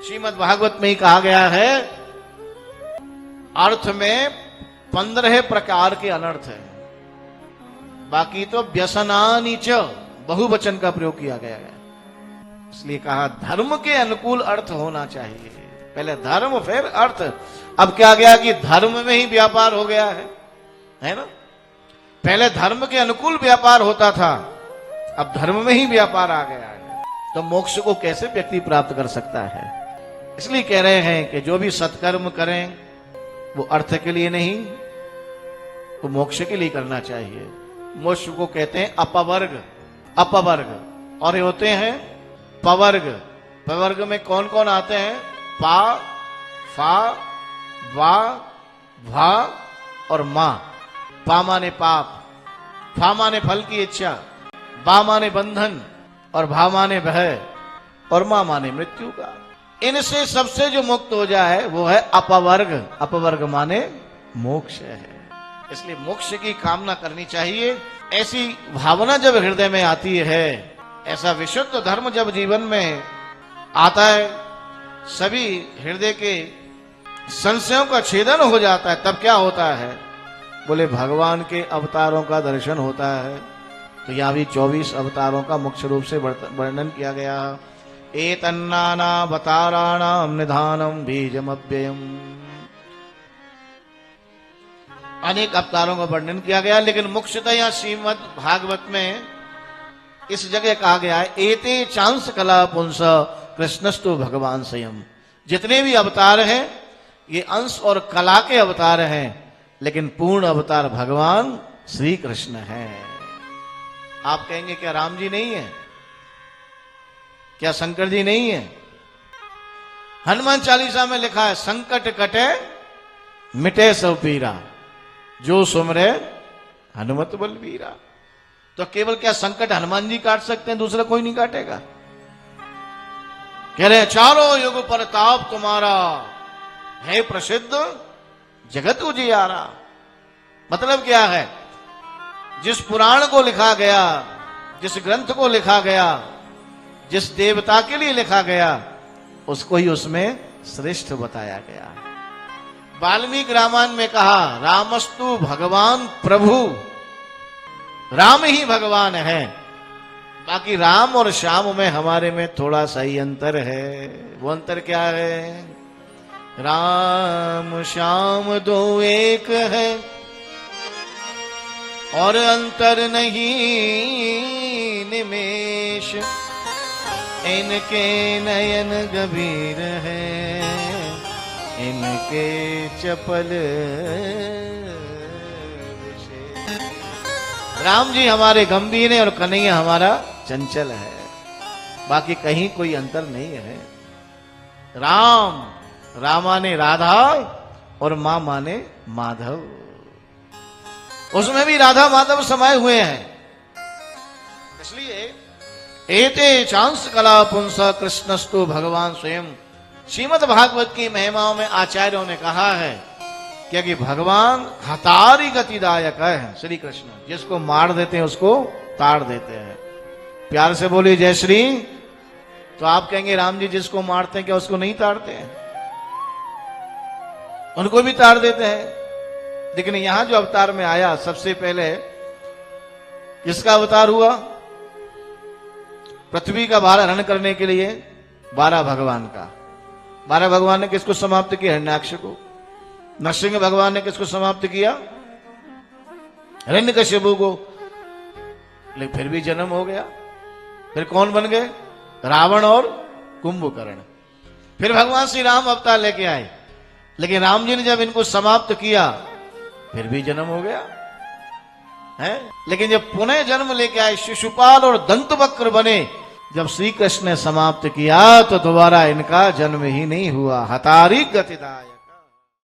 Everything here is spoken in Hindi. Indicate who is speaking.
Speaker 1: श्रीमद् भागवत में ही कहा गया है, अर्थ में 15 प्रकार के अनर्थ है, बाकी तो व्यसनानि च बहुवचन का प्रयोग किया गया है। इसलिए कहा धर्म के अनुकूल अर्थ होना चाहिए। पहले धर्म फिर अर्थ। अब क्या गया कि धर्म में ही व्यापार हो गया है ना। पहले धर्म के अनुकूल व्यापार होता था, अब धर्म में ही व्यापार आ गया है। तो मोक्ष को कैसे व्यक्ति प्राप्त कर सकता है? इसलिए कह रहे हैं कि जो भी सत्कर्म करें वो अर्थ के लिए नहीं, वो मोक्ष के लिए करना चाहिए। मोक्ष को कहते हैं अपवर्ग। अपवर्ग और ये होते हैं पवर्ग। पवर्ग में कौन कौन आते हैं? पा, फा, वा, भा और मां। पा माने पाप, फा माने फल की इच्छा, बा माने बंधन और भा माने भय और मां माने मृत्यु का। इनसे सबसे जो मुक्त हो जाए वो है अपवर्ग। अपवर्ग माने मोक्ष है। इसलिए मोक्ष की कामना करनी चाहिए। ऐसी भावना जब हृदय में आती है, ऐसा विशुद्ध धर्म जब जीवन में आता है, सभी हृदय के संशयों का छेदन हो जाता है, तब क्या होता है? बोले भगवान के अवतारों का दर्शन होता है। तो यहां भी 24 अवतारों का मुख्य रूप से वर्णन किया गया। एतन्नानावताराणां निधानम बीजमव्ययम्। अनेक अवतारों का वर्णन किया गया, लेकिन मुख्यतः यहाँ श्रीमद् भागवत में इस जगह कहा गया है एते चांस कला पुंस कृष्णस्तु भगवान स्वयं। जितने भी अवतार हैं ये अंश और कला के अवतार हैं, लेकिन पूर्ण अवतार भगवान श्री कृष्ण है। आप कहेंगे क्या राम जी नहीं है? क्या शंकर जी नहीं है? हनुमान चालीसा में लिखा है संकट कटे मिटे सब पीरा, जो सुमरे हनुमत बलबीरा। तो केवल क्या संकट हनुमान जी काट सकते हैं, दूसरा कोई नहीं काटेगा? कह रहे हैं चारों युग परताप तुम्हारा है प्रसिद्ध जगत उजियारा। मतलब क्या है? जिस पुराण को लिखा गया, जिस ग्रंथ को लिखा गया, जिस देवता के लिए लिखा गया, उसको ही उसमें श्रेष्ठ बताया गया। वाल्मीकि रामायण में कहा रामस्तु भगवान प्रभु। राम ही भगवान है, बाकी राम और श्याम में हमारे में थोड़ा सा ही अंतर है। वो अंतर क्या है? राम श्याम दो एक है और अंतर नहीं निमेष। इनके नयन गंभीर है, इनके चपल। राम जी हमारे गंभीर है और कन्हैया हमारा चंचल है, बाकी कहीं कोई अंतर नहीं है। राम, रामा ने राधा और मां माने माधव, उसमें भी राधा माधव समाये हुए हैं। इसलिए एते चांस कला पुंस कृष्णस्तु भगवान स्वयं। श्रीमद् भागवत की महिमाओं में आचार्यों ने कहा है क्योंकि भगवान हतारी गतिदायक है। श्री कृष्ण जिसको मार देते हैं उसको ताड़ देते हैं। प्यार से बोलिए जय श्री। तो आप कहेंगे राम जी जिसको मारते हैं क्या उसको नहीं ताड़ते हैं? उनको भी ताड़ देते हैं। लेकिन यहां जो अवतार में आया, सबसे पहले किसका अवतार हुआ? पृथ्वी का भार हरण करने के लिए 12 भगवान का। 12 भगवान ने किसको समाप्त किया? हिरण्याक्ष को। नरसिंह भगवान ने किसको समाप्त किया? हिरण्यकश्यपु को। लेकिन फिर भी जन्म हो गया। फिर कौन बन गए? रावण और कुंभकर्ण। फिर भगवान श्री राम अवतार लेके आए, लेकिन राम जी ने जब इनको समाप्त किया फिर भी जन्म हो गया है। लेकिन जब पुनः जन्म लेके आए, शिशुपाल और दंतवक्र बने, जब श्री कृष्ण ने समाप्त किया तो दोबारा इनका जन्म ही नहीं हुआ। हतारी गतिदाय।